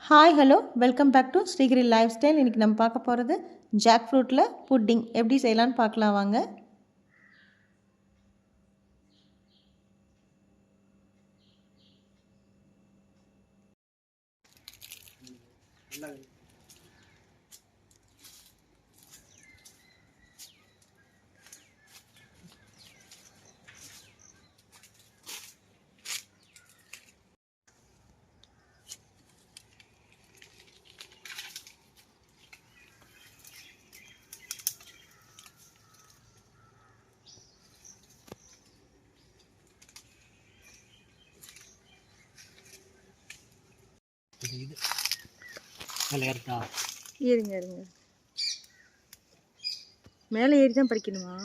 Hi hello welcome back to Srigiri lifestyle. இன்றைக்கி நம்ம பார்க்க போகிறது ஜாக் ஃப்ரூட்டில் புட்டிங் எப்படி செய்யலான்னு பார்க்கலாம் வாங்க. இருங்க மேலே ஏறி தான் பறிக்கணுமா?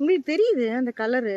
உங்களுக்கு தெரியுது அந்த கலரு.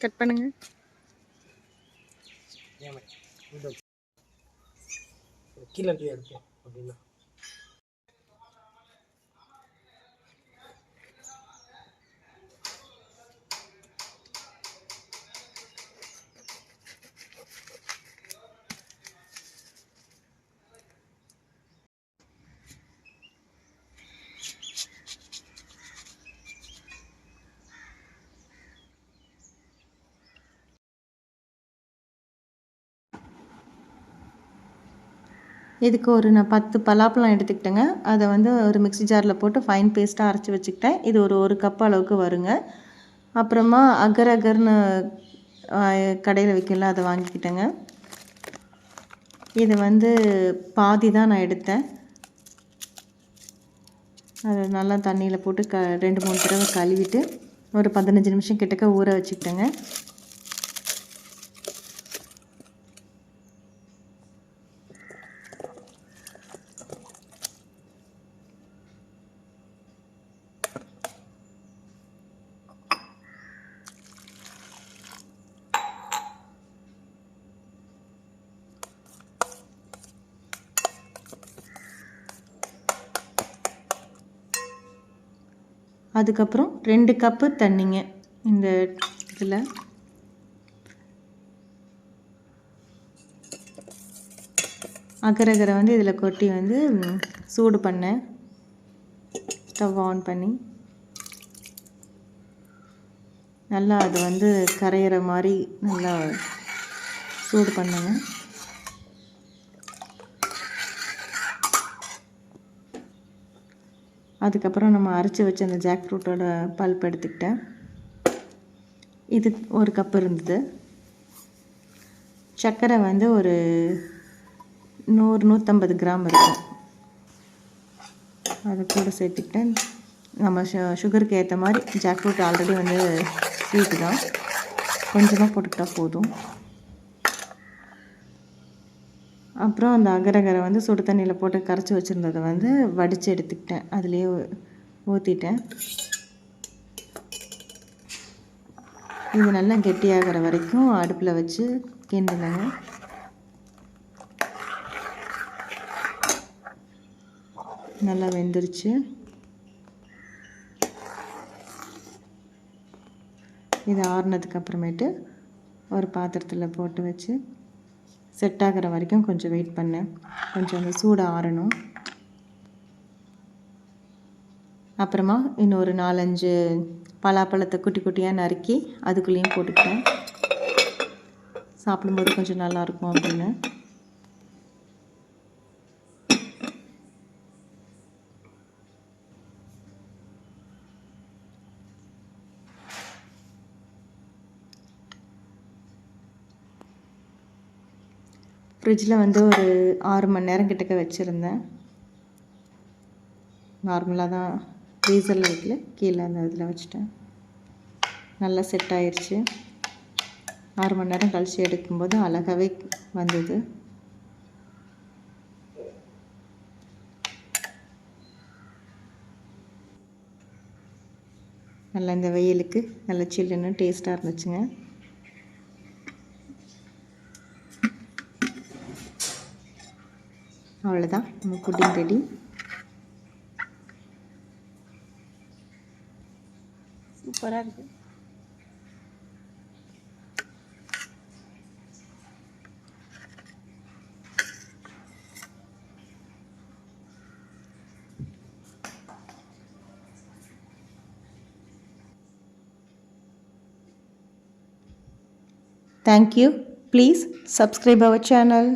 கட் பண்ணுங்க. கீழே இருக்கும் அப்படின்னா இதுக்கு நான் 10 பலாப்பழம் எடுத்துக்கிட்டேங்க. அதை ஒரு மிக்ஸி ஜாரில் போட்டு ஃபைன் பேஸ்ட்டாக அரைச்சி வச்சுக்கிட்டேன். இது ஒரு கப் அளவுக்கு வருங்க. அப்புறமா அகர் அகர்னு கடையில் விற்கல, அதை வாங்கிக்கிட்டேங்க. இது பாதி தான் நான் எடுத்தேன். அதை நல்லா தண்ணியில் போட்டு 2-3 தடவை கழுவிட்டு ஒரு 15 நிமிஷம் கிட்டக்க ஊற வச்சுக்கிட்டேங்க. அதுக்கப்புறம் 2 கப்பு தண்ணிங்க. இந்த இதில் அகரகரை இதில் கொட்டி சூடு பண்ணேன். ஸ்டவ் ஆன் பண்ணி நல்லா அது கரையிற மாதிரி நல்லா சூடு பண்ணுங்க. அதுக்கப்புறம் நம்ம அரைச்சி வச்ச அந்த ஜாக் ஃப்ரூட்டோட பல்ப் எடுத்துக்கிட்டேன். இது 1 கப் இருந்தது. சர்க்கரை ஒரு 100-150 கிராம் இருக்கும். அது கூட சேர்த்துக்கிட்டேன். நம்ம சுகருக்கு ஏற்ற மாதிரி ஜாக் ஃப்ரூட் ஆல்ரெடி ஸ்வீட்டு தான், கொஞ்சமாக போட்டுக்கிட்டால் போதும். அப்புறம் அந்த அகரகரை சுடு தண்ணியில் போட்டு கரைச்சி வச்சுருந்ததை வடித்து எடுத்துக்கிட்டேன். அதுலேயே ஊற்றிட்டேன். இது நல்லா கெட்டியாகிற வரைக்கும் அடுப்பில் வச்சு கிண்டுனேங்க. நல்லா வெந்துருச்சு. இது ஆறுனதுக்கு அப்புறமேட்டு ஒரு பாத்திரத்தில் போட்டு வச்சு செட் ஆகிற வரைக்கும் கொஞ்சம் வெயிட் பண்ணேன். கொஞ்சம் அந்த சூடு ஆறணும். அப்புறமா இன்னொரு 4-5 பலாப்பழத்தை குட்டி குட்டியாக நறுக்கி அதுக்குள்ளேயும் போட்டுக்கிட்டேன். சாப்பிடும்போது கொஞ்சம் நல்லாயிருக்கும் அப்படின்னு. ஃப்ரிட்ஜில் ஒரு 6 மணி நேரம் கிட்டக்க வச்சுருந்தேன். நார்மலாக தான் ஃப்ரீசரில் வைக்கல, கீழே அந்த இதில் வச்சுட்டேன். நல்லா செட் ஆயிடுச்சு. 6 மணி நேரம் கழித்து எடுக்கும்போது அழகாகவே வந்தது. நல்லா இந்த வெயிலுக்கு நல்லா சில்லுன்னு டேஸ்ட்டாக இருந்துச்சுங்க. அவ்வளோதான், நம்ம புட்டிங் ரெடி. சூப்பராக இருக்குது. Thank you. Please subscribe our channel.